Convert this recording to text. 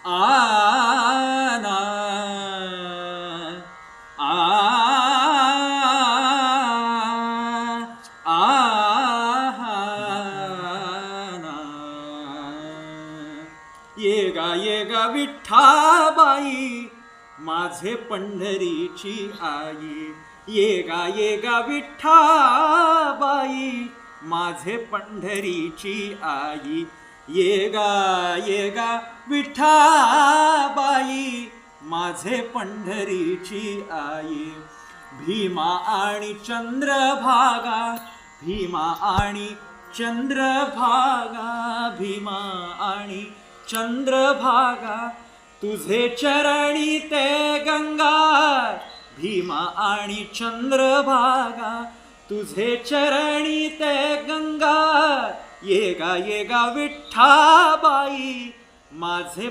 आना आ आहाना ये गा विठ्ठाबाई माझे पंढरीची आई ये गा विठ्ठाबाई माझे पंढरीची आई ये गा विठ्ठाबाई माझे पंढरीची आई भीमा आणि चंद्रभागा भीमा आणि चंद्रभागा भीमा आणि चंद्रभागा तुझे चरणी ते गंगा भीमा आणि चंद्रभागा तुझे चरणी ते गंगा ये गा विठ्ठाबाई माझे